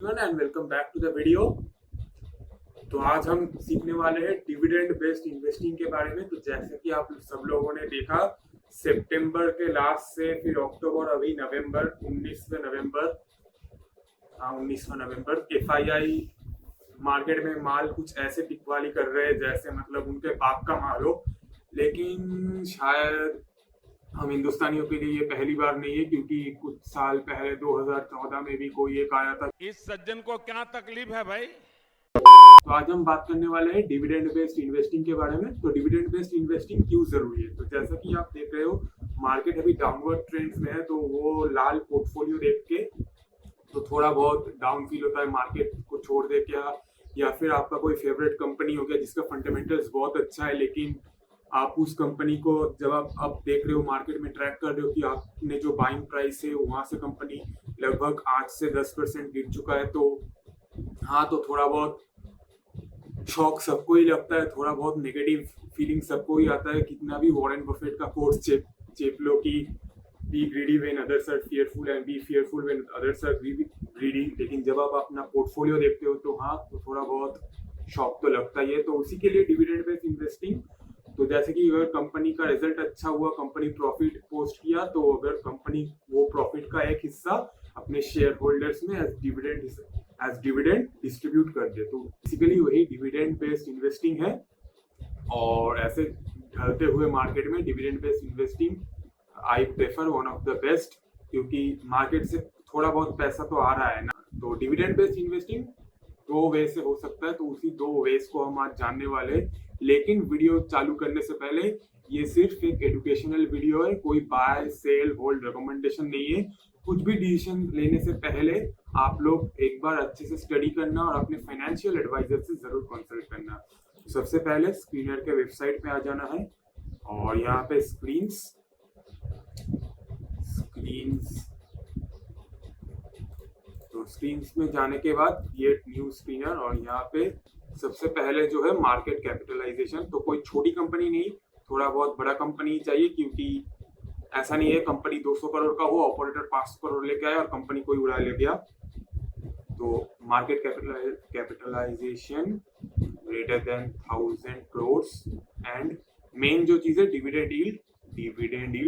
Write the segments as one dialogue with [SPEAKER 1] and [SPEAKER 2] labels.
[SPEAKER 1] And welcome back to the video. तो आज हम सीखने वाले हैं डिविडेंड बेस्ड इन्वेस्टिंग के बारे में। तो जैसे कि आप सब लोगों ने देखा, सितंबर के लास्ट से फिर अक्टूबर, अभी नवंबर 19वां नवंबर एफआईआई मार्केट में माल कुछ ऐसे बिकवाली कर रहे हैं जैसे मतलब उनके बाप का माल हो। लेकिन शायद हम हिंदुस्तानियों के लिए ये पहली बार नहीं है, क्योंकि कुछ साल पहले 2014 में भी कोई एक आया था।
[SPEAKER 2] इस सज्जन को क्या तकलीफ है भाई?
[SPEAKER 1] तो आज हम बात करने वाले हैं डिविडेंड बेस्ड इन्वेस्टिंग के बारे में। तो डिविडेंड बेस्ड इन्वेस्टिंग क्यों जरूरी है? तो जैसा कि आप देख रहे हो, मार्केट अभी डाउनवर्ड ट्रेंड्स में है। तो वो लाल पोर्टफोलियो देख के तो थोड़ा बहुत डाउन फील होता है मार्केट को छोड़ दे क्या, या फिर आपका कोई फेवरेट कंपनी हो गया जिसका फंडामेंटल्स बहुत अच्छा है, लेकिन आप उस कंपनी को जब आप देख रहे हो, मार्केट में ट्रैक कर रहे हो कि आपने जो बाइंग प्राइस है वहां से कंपनी लगभग 8 से 10% गिर चुका है। तो हाँ, तो थोड़ा बहुत शॉक सबको ही लगता है, थोड़ा बहुत नेगेटिव फीलिंग सबको ही आता है। कितना भी वॉरेन बफेट का कोट चेप लो कि be greedy when others are fearful and be fearful when others are greedy, लेकिन जब आप अपना पोर्टफोलियो देखते हो तो हाँ, तो थोड़ा बहुत शॉक तो लगता ही है। तो उसी के लिए डिविडेंड बेस्ड इन्वेस्टिंग। तो जैसे कि अगर कंपनी का रिजल्ट अच्छा हुआ, कंपनी प्रॉफिट पोस्ट किया, तो अगर कंपनी वो प्रॉफिट का एक हिस्सा अपने शेयर होल्डर्स में एज डिविडेंड डिस्ट्रीब्यूट कर दे। तो बेसिकली वही डिविडेंड बेस्ड इन्वेस्टिंग है। और ऐसे ढलते हुए मार्केट में dividend based investing I prefer one of the best, क्योंकि मार्केट से थोड़ा बहुत पैसा तो आ रहा है ना। तो डिविडेंड बेस्ड इन्वेस्टिंग दो वे से हो सकता है, तो उसी दो वेज को हम आज जानने वाले हैं। लेकिन वीडियो चालू करने से पहले, ये सिर्फ एक एजुकेशनल वीडियो है, कोई बाय सेल होल्ड रिकमेंडेशन नहीं है। कुछ भी डिसीजन लेने से पहले आप लोग एक बार अच्छे से स्टडी करना और अपने फाइनेंशियल एडवाइजर से जरूर कंसल्ट करना। सबसे पहले स्क्रीनर के वेबसाइट पे आ जाना है और यहाँ पे स्क्रीन्स तो स्क्रीन्स में जाने के बाद क्रिएट न्यू स्क्रीनर, और यहाँ पे सबसे पहले जो है मार्केट कैपिटलाइजेशन। तो कोई छोटी कंपनी नहीं, थोड़ा बहुत बड़ा कंपनी चाहिए, क्योंकि ऐसा नहीं है कंपनी 200 करोड़ का हो, ऑपरेटर 500 करोड़ लेके आया और कंपनी कोई उड़ा ले गया। तो market capitalization greater than 1000 crore and main जो चीज है डिविडेंड यील्ड।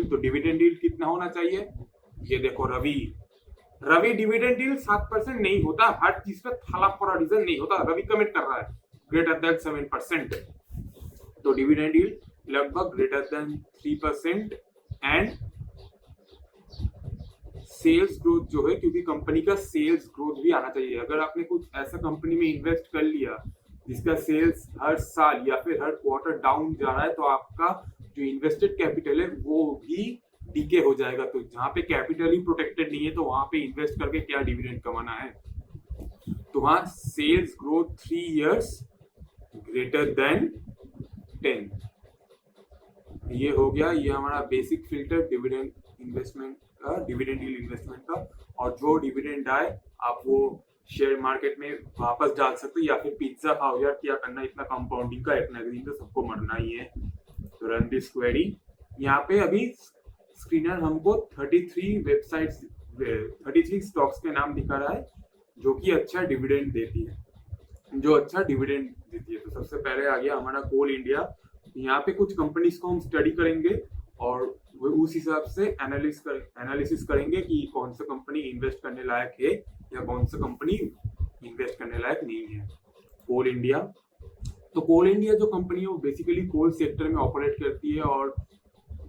[SPEAKER 1] तो डिविडेंड यील्ड कितना होना चाहिए? ये देखो, रवि डिविडेंड यील्ड 7% नहीं होता। हर चीज का थाला फॉर रीजन नहीं होता। रवि कमिट कर रहा है ग्रेटर देन 7%। तो डिविडेंड यील्ड लगभग greater than 3% and sales growth जो है, क्योंकि कंपनी का सेल्स ग्रोथ भी आना चाहिए। अगर आपने कुछ ऐसा कंपनी में इन्वेस्ट कर लिया जिसका सेल्स हर साल या फिर हर क्वार्टर डाउन जा रहा है, तो आपका जो इन्वेस्टेड कैपिटल है वो भी डीके हो जाएगा। तो जहाँ पे कैपिटल ही प्रोटेक्टेड नहीं है, तो वहां पे इन्वेस्ट करके क्या डिविडेंड कमाना है? तो वहां sales growth 3 years greater than 10। ये हो गया, ये हमारा बेसिक फिल्टर डिविडेंड इन्वेस्टमेंट का, डिविडेंड यील्ड इन्वेस्टमेंट का। और जो डिविडेंड आए आप वो शेयर मार्केट में वापस डाल सकते हो, या फिर पिज्जा खाओ यार, क्या करना इतना कंपाउंडिंग का, एक ना एक दिन तो सबको मरना ही है। तो रन दिस क्वेरी। यहाँ पे अभी स्क्रीनर हमको 33 स्टॉक्स के नाम दिखा रहा है जो कि अच्छा डिविडेंड देती है। तो सबसे पहले आ गया हमारा कोल इंडिया। यहाँ पे कुछ कंपनीज को हम स्टडी करेंगे और उस हिसाब से एनालिसिस करेंगे कि कौन सा कंपनी इन्वेस्ट करने लायक है या कौन सा कंपनी इन्वेस्ट करने लायक नहीं है। कोल इंडिया जो कंपनी है वो बेसिकली कोल सेक्टर में ऑपरेट करती है, और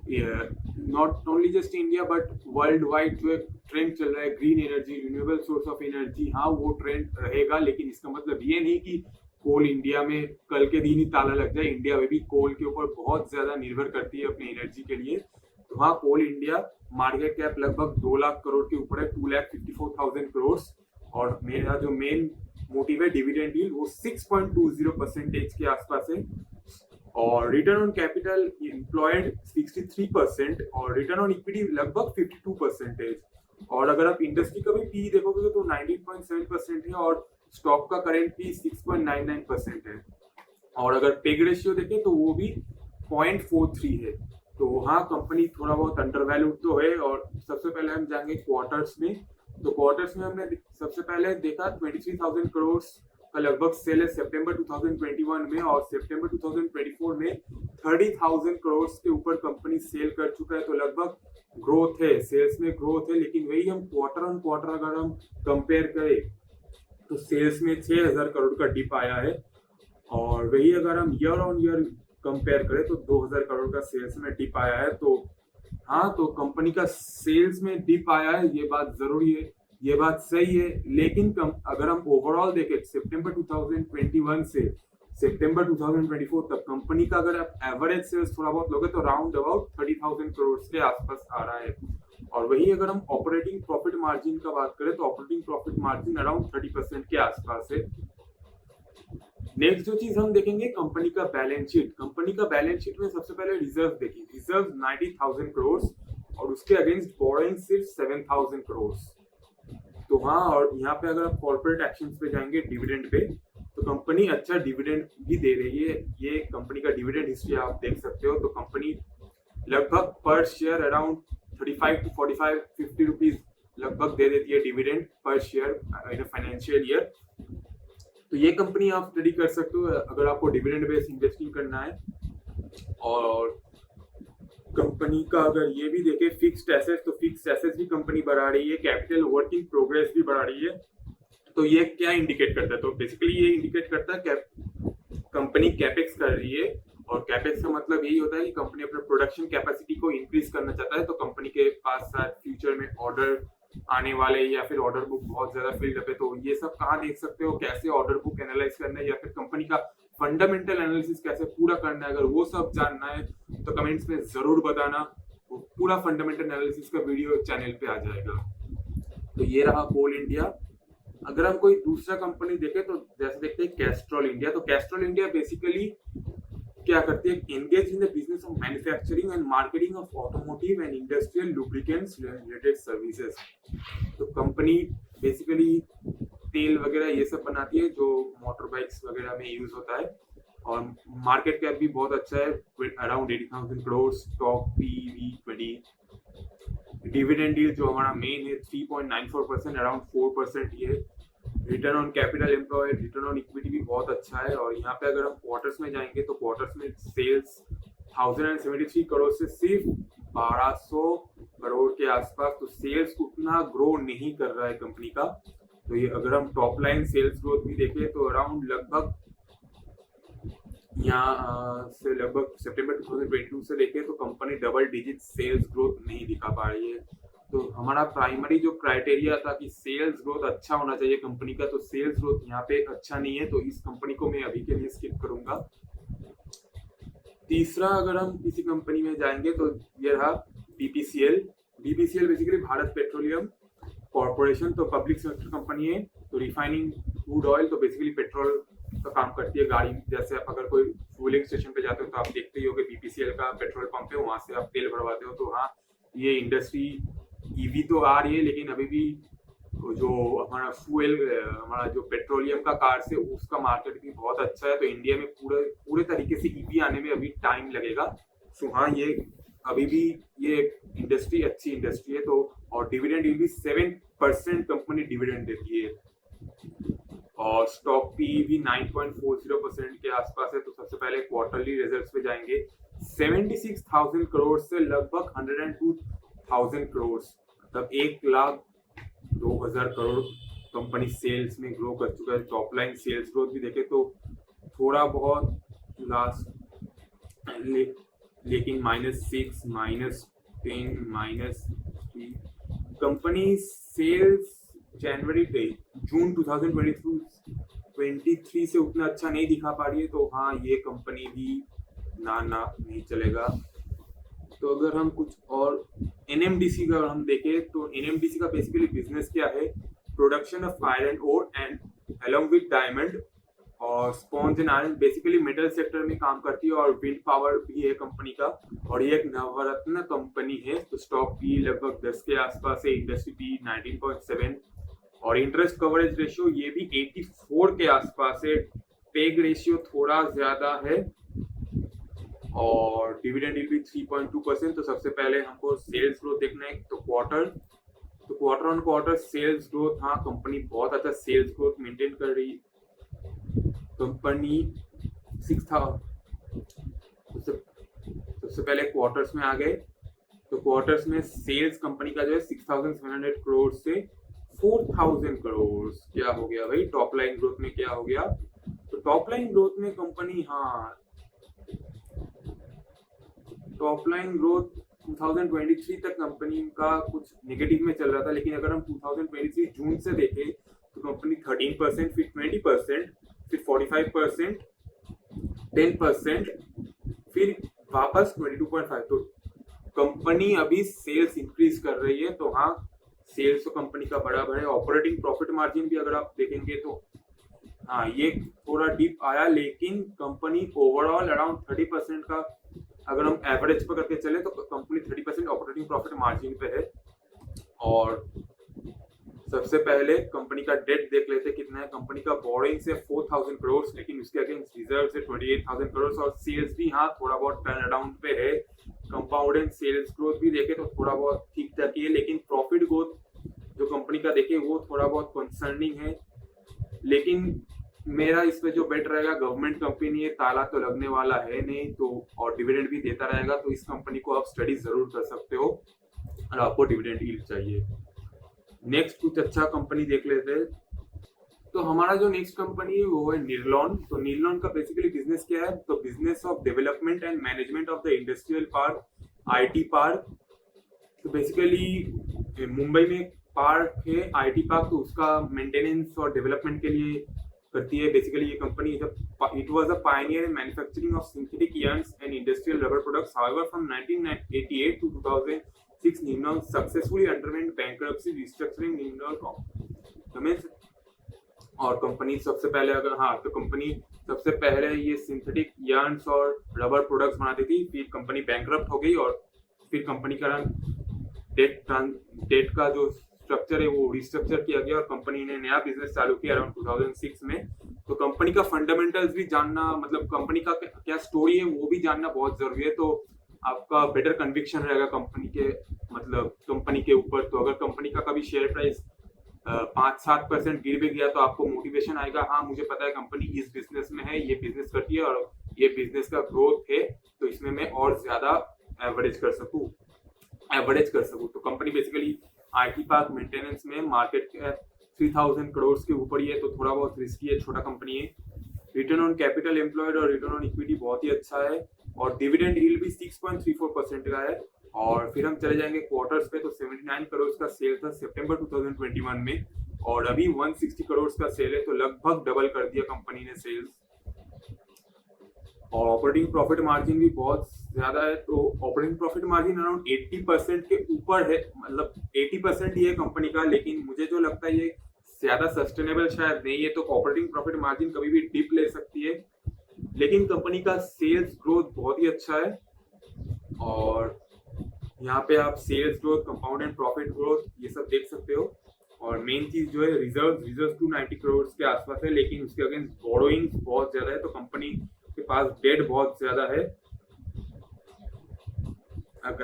[SPEAKER 1] not only just India but world wide जो एक ट्रेंड चल रहा है green energy, renewable source of energy, हाँ वो ट्रेंड रहेगा। लेकिन इसका मतलब ये नहीं कि कोल इंडिया में कल के दिन ही ताला लग जाए। इंडिया में भी कोल के ऊपर बहुत ज्यादा निर्भर करती है अपनी एनर्जी के लिए। तो हाँ, कोल इंडिया मार्केट कैप लगभग 2 लाख करोड़ के ऊपर है, 2,54,000 करोड़। और मेरा जो मेन मोटिव है डिविडेंड यील्ड, वो 6.20% के आसपास है। और रिटर्न ऑन कैपिटल एम्प्लॉयड 63% और रिटर्न ऑन इक्विटी लगभग 52% है। और अगर आप इंडस्ट्री का भी पी देखोगे तो 19.7% है, और स्टॉक का करेंट पी 6.99% है। और अगर पेग रेशियो देखें तो वो भी 0.43 है। तो हाँ, कंपनी थोड़ा बहुत अंडर वैल्यूड तो है। और सबसे पहले हम जाएंगे क्वार्टर्स में। तो क्वार्टर्स में हमने सबसे पहले देखा 23,000 करोड़ का लगभग सेल है सितंबर 2021 में, और सितंबर 2024 में 30,000 करोड़ के ऊपर कंपनी सेल कर चुका है। तो लगभग ग्रोथ है, सेल्स में ग्रोथ है। लेकिन वही हम क्वार्टर ऑन क्वार्टर अगर हम कंपेयर करें तो सेल्स में 6,000 करोड़ का डिप आया है, और वही अगर हम ईयर ऑन ईयर कंपेयर करें तो 2,000 करोड़ का सेल्स में डिप आया है। तो हाँ, तो कंपनी का सेल्स में डिप आया है, ये बात जरूरी है, ये बात सही है। लेकिन अगर हम ओवरऑल देखें सितंबर 2021 से सितंबर 2024 तक कंपनी का अगर आप एवरेज सेल्स थोड़ा बहुत लोगे तो राउंड अबाउट 30,000 करोड़ के आसपास आ रहा है। और वही अगर हम ऑपरेटिंग प्रॉफिट मार्जिन का बात करें तो ऑपरेटिंग प्रॉफिट मार्जिन अराउंड 30% के आसपास है। नेक्स्ट जो चीज हम देखेंगे कंपनी का बैलेंस शीट। कंपनी का बैलेंस शीट में सबसे पहले रिजर्व देखिए, रिजर्व 90,000 करोड़ और उसके अगेंस्ट बोरोइंग सिर्फ 7,000 करोड़। तो हाँ, और यहाँ पे अगर आप कॉर्पोरेट एक्शंस पे जाएंगे डिविडेंड पे तो कंपनी अच्छा डिविडेंड भी दे रही है। ये कंपनी का डिविडेंड हिस्ट्री आप देख सकते हो। तो कंपनी लगभग पर शेयर अराउंड 35 to 45 50 रुपीज लगभग दे देती है dividend per share in financial year. तो ये कंपनी आप स्टडी कर सकते हो अगर आपको डिविडेंड बेस्ड इन्वेस्टिंग करना है। और कंपनी का अगर ये भी देखे फिक्स्ड एसेट्स, तो फिक्स्ड एसेट्स भी कंपनी बढ़ा रही है, कैपिटल वर्किंग प्रोग्रेस भी बढ़ा रही है। तो ये क्या इंडिकेट करता है? तो बेसिकली ये इंडिकेट करता है कंपनी कैपेक्स कर रही है, और कैपेक्स का मतलब यही होता है कि कंपनी अपने प्रोडक्शन कैपेसिटी को इंक्रीज करना चाहता है। तो कंपनी के पास शायद फ्यूचर में ऑर्डर आने वाले या फिर ऑर्डर बुक बहुत ज्यादा फिल्ड अप है। तो ये सब कहाँ देख सकते हो, कैसे ऑर्डर बुक एनालाइज करना है या फिर कंपनी का फंडामेंटल एनालिसिस कैसे पूरा करना है, अगर वो सब जानना है तो कमेंट्स में जरूर बताना। वो पूरा फंडामेंटल एनालिसिस का वीडियो चैनल पे आ जाएगा। तो ये रहा कोल इंडिया। अगर हम कोई दूसरा कंपनी देखें तो जैसे देखते हैं कैस्ट्रॉल इंडिया। तो कैस्ट्रॉल इंडिया बेसिकली क्या करती है, engage in the business of manufacturing and marketing of automotive and industrial lubricants related services. तो कंपनी बेसिकली तेल वगैरह ये सब बनाती है जो मोटर बाइक्स वगैरह में यूज होता है, और मार्केट कैप भी बहुत अच्छा है around 80,000 crore. Stock PV 20। Dividend yield जो हमारा मेन है 3.94% अराउंड 4% ये। Return on capital employed, return on equity भी बहुत अच्छा है। और यहाँ पे अगर हम क्वार्टर्स में जाएंगे तो क्वार्टर्स में सेल्स 1073 करोड़ से सिर्फ 1200 करोड़ के आसपास। तो सेल्स उतना ग्रो नहीं कर रहा है कंपनी का। तो ये अगर हम टॉप लाइन सेल्स ग्रोथ भी देखें तो अराउंड लगभग यहाँ से लगभग सितंबर 2022 से देखें तो company double digit sales growth नहीं दिखा पा रही है। तो हमारा प्राइमरी जो क्राइटेरिया था कि सेल्स ग्रोथ अच्छा होना चाहिए कंपनी का, तो सेल्स ग्रोथ यहाँ पे अच्छा नहीं है, तो इस कंपनी को मैं अभी के लिए स्किप करूंगा। तीसरा अगर हम किसी कंपनी में जाएंगे तो ये रहा BPCL. BPCL basically Bharat petroleum corporation, तो पब्लिक सेक्टर कंपनी है। तो रिफाइनिंग क्रूड ऑयल, तो बेसिकली पेट्रोल का काम करती है गाड़ी। जैसे आप अगर कोई फ्यूलिंग स्टेशन पे जाते हो तो आप देखते ही हो कि बीपीसीएल का पेट्रोल पंप है, वहां से आप तेल भरवाते हो। तो हाँ, ये इंडस्ट्री ईवी तो आ रही है, लेकिन अभी भी जो हमारा फ्यूल हमारा जो पेट्रोलियम का कार्स है उसका मार्केट भी बहुत अच्छा है। तो इंडिया में पूरे तरीके से ईवी आने में अभी टाइम लगेगा। सो हाँ, ये अभी भी ये इंडस्ट्री अच्छी इंडस्ट्री है। तो और डिविडेंड भी 7% कंपनी डिविडेंड देती है, और स्टॉक पी भी 9.40% के आसपास है। तो सबसे पहले क्वार्टरली रिजल्ट्स पे जाएंगे। 76,000 करोड़ से लगभग 102,000 करोड़, मतलब 1,02,000 करोड़ कंपनी सेल्स में ग्रो कर चुका है। टॉप लाइन सेल्स ग्रोथ भी देखे तो थोड़ा बहुत लास्ट लेकिन -6, -10, -3 कंपनी सेल्स जून 2023 से उतना अच्छा नहीं दिखा पा रही है। तो हाँ, ये कंपनी भी ना नहीं चलेगा। तो अगर हम कुछ और एनएमडीसी का हम देखें तो एनएमडीसी का बेसिकली बिजनेस क्या है, production of iron ore and along with diamond और sponge and iron, basically metal sector में काम करती है, और विंड पावर भी है कंपनी का, और ये एक नवरत्न कंपनी है। तो स्टॉक पी लगभग 10 के आसपास है, इंडस्ट्री पी 19.7, और इंटरेस्ट कवरेज रेशियो ये भी 84 के आसपास है। पेग रेशियो थोड़ा ज्यादा है, और डिविडेंड भी 3.2%। तो सबसे पहले हमको सेल्स ग्रोथ देखना है। तो क्वार्टर तो quarter on quarter sales growth, हाँ कंपनी बहुत अच्छा सेल्स ग्रोथ मेंटेन कर रही। कंपनी 6,000, सबसे पहले क्वार्टर्स में आ गए तो क्वार्टर्स में सेल्स कंपनी का जो है 6,700 करोड़ से 4,000 करोड़। क्या हो गया भाई टॉप लाइन ग्रोथ में, क्या हो गया? तो टॉप लाइन ग्रोथ में कंपनी, हाँ टॉप लाइन ग्रोथ 2023 तक कंपनी का कुछ नेगेटिव में चल रहा था, लेकिन अगर हम 2023 जून से देखें तो कंपनी 13%, फिर 20%, फिर 45%, 10%, फिर वापस 22.5। तो कंपनी अभी सेल्स इंक्रीज कर रही है। तो हाँ सेल्स तो कंपनी का बराबर है। ऑपरेटिंग प्रॉफिट मार्जिन भी अगर आप देखेंगे तो हाँ ये थोड़ा डिप आया, लेकिन कंपनी ओवरऑल अराउंड 30% का अगर हम एवरेज पर करके चले तो कंपनी 30% ऑपरेटिंग प्रॉफिट मार्जिन पे है। और सबसे पहले कंपनी का डेट देख लेते कितना है। कंपनी का बोरिंग से 4,000 करोड़, लेकिन उसके अगेंस्ट रिजर्व से 28,000 करोड़। और सेल्स भी हाँ थोड़ा बहुत टर्न अराउंड पे है। कंपाउंड एंड सेल्स ग्रोथ भी देखे तो थोड़ा बहुत ठीक ठाक ही है, लेकिन प्रॉफिट ग्रोथ जो कंपनी का देखे वो थोड़ा बहुत कंसर्निंग है। लेकिन मेरा इस पे जो बेट रहेगा, गवर्नमेंट कंपनी है, ताला तो लगने वाला है नहीं तो, और डिविडेंड भी देता रहेगा, तो इस कंपनी को आप स्टडी जरूर कर सकते हो और आपको डिविडेंड यील्ड चाहिए। नेक्स्ट कुछ अच्छा कंपनी देख लेते हैं। तो हमारा जो नेक्स्ट कंपनी है वो है निर्लॉन। तो निर्लॉन का बेसिकली बिजनेस क्या है? तो business of development and management of the industrial park, IT park. तो बेसिकली मुंबई में पार्क है आईटी पार्क, तो उसका मेंटेनेंस और डेवलपमेंट के लिए करती है। बेसिकली ये company it was a pioneer in manufacturing of synthetic yarns and industrial rubber products. However from 1988 to 2006 Nilon successfully underwent bankruptcy, restructuring Nilon। और कंपनी सबसे पहले अगर हाँ तो कंपनी सबसे पहले ये सिंथेटिक yarns और रबर प्रोडक्ट्स बनाती थी, फिर कंपनी बैंकरप्ट हो गई और फिर कंपनी का डेट का जो स्ट्रक्चर है वो रिस्ट्रक्चर किया गया और कंपनी ने नया बिजनेस चालू किया अराउंड 2006 में। तो कंपनी का फंडामेंटल्स भी जानना, मतलब कंपनी का क्या स्टोरी है वो भी जानना बहुत जरूरी है। तो आपका बेटर कन्विक्शन रहेगा कंपनी के, मतलब कंपनी के ऊपर। तो अगर कंपनी का कभी शेयर प्राइस 5-7% गिर भी गया तो आपको मोटिवेशन आएगा, हाँ मुझे पता है कंपनी इस बिजनेस में है, ये बिजनेस करती है और ये बिजनेस का ग्रोथ है, तो इसमें मैं और ज्यादा एवरेज कर सकूं। तो company basically IT park maintenance में मार्केट कैप 3,000 करोड़ के ऊपर ही है, तो थोड़ा बहुत रिस्की है, छोटा कंपनी है। रिटर्न ऑन कैपिटल एम्प्लॉयड और रिटर्न ऑन इक्विटी बहुत ही अच्छा है और डिविडेंड यील्ड भी 6.34% का है। और फिर हम चले जाएंगे क्वार्टर्स पे, तो 79 करोड़ का सेल था सितंबर 2021 में और अभी 160 करोड़ का सेल है, तो लगभग डबल कर दिया कंपनी ने सेल्स। और ऑपरेटिंग प्रॉफिट मार्जिन भी बहुत ज्यादा है, तो ऑपरेटिंग प्रॉफिट मार्जिन अराउंड 80% के ऊपर है, मतलब 80% ही है कंपनी का, लेकिन मुझे जो लगता है ये ज्यादा सस्टेनेबल शायद नहीं है। तो ऑपरेटिंग प्रॉफिट मार्जिन कभी भी डिप ले सकती है, लेकिन कंपनी का सेल्स ग्रोथ बहुत ही अच्छा है। और यहाँ पे आप sales growth, compound and profit growth ये सब देख सकते हो। और मेन चीज जो है रिजर्व 290 करोड़ के आसपास है, लेकिन उसके अगेंस्ट बोरोइंग बहुत ज्यादा है, तो कंपनी के पास डेट बहुत ज्यादा है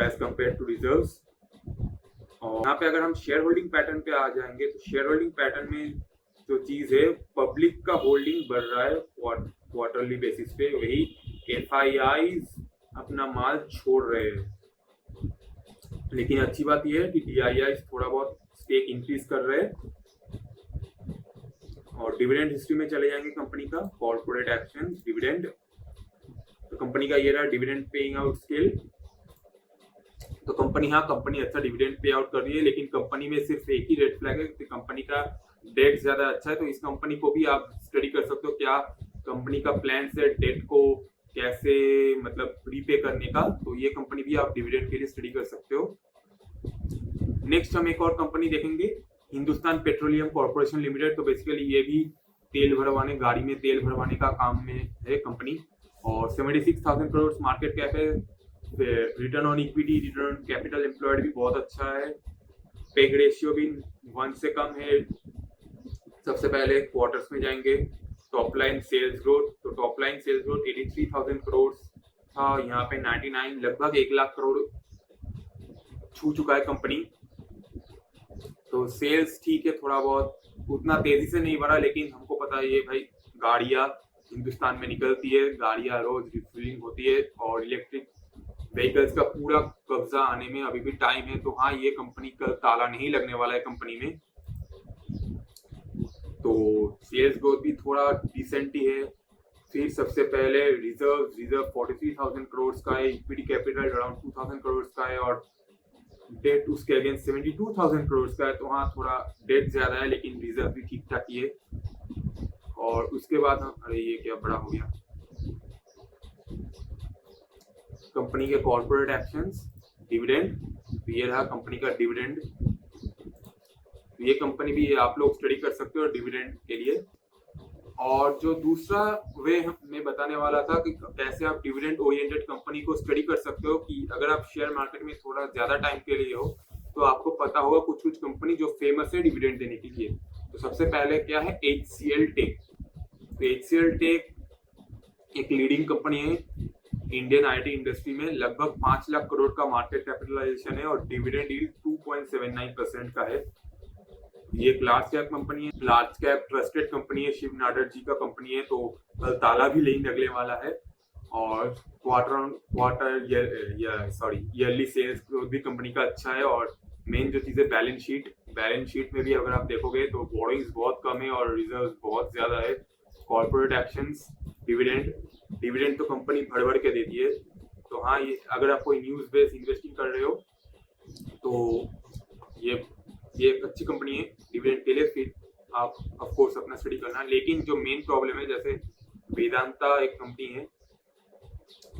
[SPEAKER 1] एज कम्पेयर टू रिजर्व्स। और यहाँ पे अगर हम शेयर होल्डिंग पैटर्न पे आ जाएंगे तो शेयर होल्डिंग पैटर्न में जो चीज है, पब्लिक का होल्डिंग बढ़ रहा है क्वार्टरली बेसिस पे, वही एफआईआईज अपना माल छोड़ रहे हैं। लेकिन अच्छी बात यह है कि डीआईआई थोड़ा बहुत स्टेक इंक्रीज कर रहे हैं। और डिविडेंड हिस्ट्री में चले जाएंगे कंपनी का, कॉर्पोरेट एक्शन डिविडेंड। तो कंपनी का ये रहा डिविडेंड पेइंग आउट स्केल। तो कंपनी अच्छा डिविडेंड पे आउट कर रही है, लेकिन कंपनी में सिर्फ एक ही रेड फ्लैग है कि कंपनी का डेट ज्यादा अच्छा है। तो इस कंपनी को भी आप स्टडी कर सकते हो, क्या कंपनी का प्लान है डेट को कैसे मतलब रीपे करने का, तो ये कंपनी भी आप डिविडेंड के लिए स्टडी कर सकते हो। नेक्स्ट हम एक और कंपनी देखेंगे, हिंदुस्तान पेट्रोलियम कॉर्पोरेशन लिमिटेड। तो बेसिकली ये भी तेल भरवाने, गाड़ी में तेल भरवाने का काम में है कंपनी और 76,000 करोड़ मार्केट कैप है। Return on equity, return on capital employed भी बहुत अच्छा है। पेग रेशियो भी 1 से कम है। सबसे पहले क्वार्टर्स में जाएंगे, टॉप लाइन सेल्स ग्रोथ। तो top line sales growth 83,000 crore था, यहाँ पे 99 लगभग 1 लाख करोड़ छू चुका है कंपनी। तो सेल्स ठीक है, थोड़ा बहुत उतना तेजी से नहीं बढ़ा, लेकिन हमको पता है ये भाई गाड़ियाँ हिंदुस्तान में निकलती है, गाड़ियाँ रोज रिफ्यूलिंग होती है और इलेक्ट्रिक व्हीकल्स का पूरा कब्जा आने में अभी भी टाइम है। तो हाँ, ये कंपनी कल ताला नहीं लगने वाला है कंपनी में। तो सेल्स ग्रोथ भी थोड़ा डिसेंट ही है। फिर सबसे पहले रिजर्व 43,000 करोड़ का है, इक्विटी कैपिटल अराउंड 2,000 करोड़ का है और डेट उसके अगेंस्ट 72,000 करोड़ का है। तो हाँ, थोड़ा डेट ज्यादा है लेकिन रिजर्व भी ठीक ठाक ही है। और उसके बाद अरे ये क्या बड़ा हो गया, कंपनी के कॉर्पोरेट एक्शंस, डिविडेंड। ये रहा कंपनी का डिविडेंड। ये कंपनी भी आप लोग स्टडी कर सकते हो डिविडेंड के लिए। और जो दूसरा वे मैं बताने वाला था कि कैसे आप डिविडेंड ओरिएंटेड कंपनी को स्टडी कर सकते हो, कि अगर आप शेयर मार्केट में थोड़ा ज्यादा टाइम के लिए हो तो आपको पता होगा कुछ कुछ कंपनी जो फेमस है डिविडेंड देने के लिए। तो सबसे पहले क्या है, HCL टेक। तो HCL टेक एक लीडिंग कंपनी है इंडियन IT इंडस्ट्री में। लगभग 5 लाख करोड़ का मार्केट कैपिटलाइजेशन है और डिविडेंड यील्ड 2.79% का है। ये एक लार्ज कैप कंपनी है, लार्ज कैप ट्रस्टेड कंपनी है, शिव नाडर जी का कंपनी है। तो कल ताला भी नहीं लगने वाला है। और ईयरली सेल्स ग्रोथ भी कंपनी का अच्छा है। और मेन जो चीज है बैलेंस शीट में भी अगर आप देखोगे तो बोरोइंग्स बहुत कम है और रिजर्व बहुत ज्यादा है। कॉर्पोरेट एक्शंस, डिविडेंड तो कंपनी भर के देती है। तो हाँ, ये अगर आप कोई न्यूज बेस्ड इन्वेस्टिंग कर रहे हो तो ये एक अच्छी कंपनी है डिविडेंड के लिए। फिर आप ऑफ कोर्स अपना स्टडी करना। लेकिन जो मेन प्रॉब्लम है, जैसे वेदांता एक कंपनी है,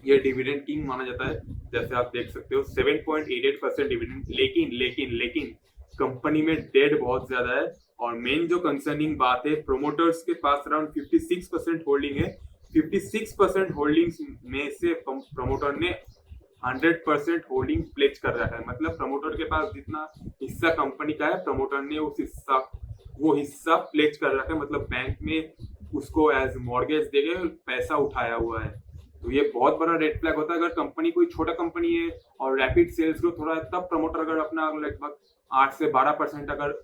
[SPEAKER 1] ये डिविडेंड किंग माना जाता है। जैसे आप देख सकते हो 7.88% डिविडेंड। लेकिन कंपनी में डेट बहुत ज्यादा है। और मेन जो कंसर्निंग बात है, प्रोमोटर्स के पास अराउंड 56% होल्डिंग है। 56% होल्डिंग्स में से प्रमोटर ने 100% होल्डिंग प्लेज कर रखा है। मतलब प्रमोटर के पास जितना हिस्सा कंपनी का है, प्रमोटर ने वो हिस्सा प्लेज कर रखा है। मतलब बैंक में उसको एज मॉर्गेज देके पैसा उठाया हुआ है। तो ये बहुत बड़ा रेड फ्लैग होता है। अगर कंपनी कोई छोटा कंपनी है और रैपिड सेल्स ग्रोथ हो रहा है, तब प्रमोटर अगर अपना लगभग 8 से 12% अगर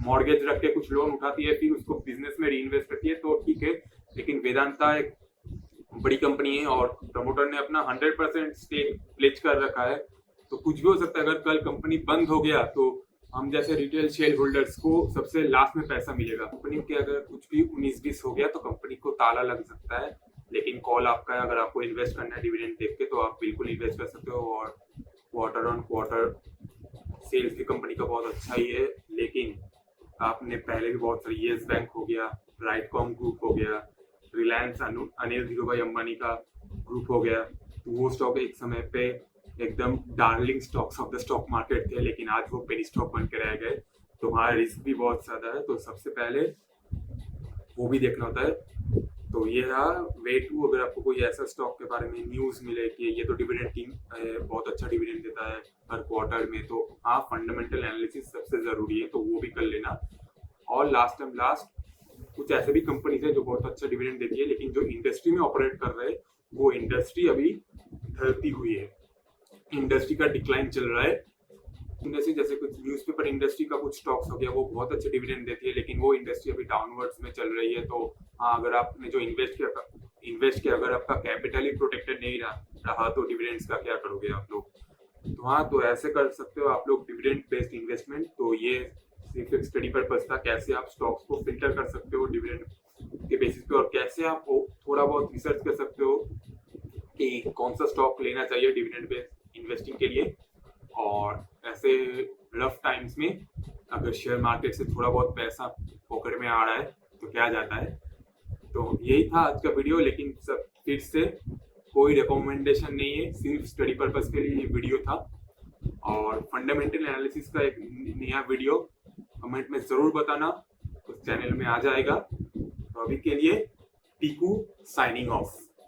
[SPEAKER 1] मॉर्गेज रख के कुछ लोन उठाती है, फिर उसको बिजनेस में रीइन्वेस्ट करती है, तो ठीक है। लेकिन वेदांता एक बड़ी कंपनी है और प्रमोटर ने अपना 100% स्टेक प्लेज कर रखा है। तो कुछ भी हो सकता है। अगर कल कंपनी बंद हो गया तो हम जैसे रिटेल शेयर होल्डर्स को सबसे लास्ट में पैसा मिलेगा। कंपनी के अगर कुछ भी 19-20 हो गया तो कंपनी को ताला लग सकता है। लेकिन कॉल आपका है। अगर आपको इन्वेस्ट करना है डिविडेंड देख के तो आप बिल्कुल इन्वेस्ट कर सकते हो। और क्वार्टर ऑन क्वार्टर सेल्स भी कंपनी का बहुत अच्छा ही है। लेकिन आपने पहले भी बहुत सारी, येस बैंक हो गया, राइटकॉम ग्रुप हो गया, रिलायंस अनिल धीरूभाई अंबानी का ग्रुप हो गया, तो वो स्टॉक एक समय पे एकदम darling stocks of the stock market थे। लेकिन आज वो पेनी स्टॉक बन के रह गए। तो हमारा रिस्क भी बहुत ज्यादा है। तो सबसे पहले वो भी देखना होता है। तो ये रहा वे टू। अगर आपको कोई ऐसा स्टॉक के बारे में न्यूज मिले कि ये तो डिविडेंड किंग बहुत अच्छा डिविडेंड देता है हर क्वार्टर में, तो हाँ, फंडामेंटल एनालिसिस सबसे जरूरी है, तो वो भी कर लेना। और लास्ट कुछ ऐसे भी कंपनीज है जो बहुत अच्छा डिविडेंड देती है, लेकिन जो इंडस्ट्री में ऑपरेट कर रहे हैं वो इंडस्ट्री अभी ढलती हुई है। इंडस्ट्री का डिक्लाइन चल रहा है। इंडस्ट्री जैसे कुछ न्यूज़पेपर इंडस्ट्री का कुछ स्टॉक्स हो गया, वो बहुत अच्छे डिविडेंड देती है, लेकिन वो इंडस्ट्री अभी डाउनवर्ड्स में चल रही है। तो हाँ, अगर आपने जो इन्वेस्ट किया अगर आपका कैपिटल ही प्रोटेक्टेड नहीं रहा तो डिविडेंड्स का क्या करोगे आप लोग। तो हाँ, तो ऐसे कर सकते हो आप लोग डिविडेंड बेस्ड इन्वेस्टमेंट। तो ये सिर्फ एक स्टडी पर्पस था, कैसे आप स्टॉक्स को फिल्टर कर सकते हो डिविडेंड के बेसिस पे, और कैसे आप थोड़ा बहुत रिसर्च कर सकते हो कि कौन सा स्टॉक लेना चाहिए डिविडेंड बेस्ड इन्वेस्टिंग के लिए। और ऐसे रफ टाइम्स में अगर शेयर मार्केट से थोड़ा बहुत पैसा पॉकेट में आ रहा है तो क्या जाता है। तो यही था आज का वीडियो। लेकिन सब फिर से कोई रिकमेंडेशन नहीं है, सिर्फ स्टडी पर्पस के लिए ये वीडियो था। और फंडामेंटल एनालिसिस का एक नया वीडियो कमेंट में जरूर बताना, उस चैनल में आ जाएगा। तो अभी के लिए टीकू साइनिंग ऑफ।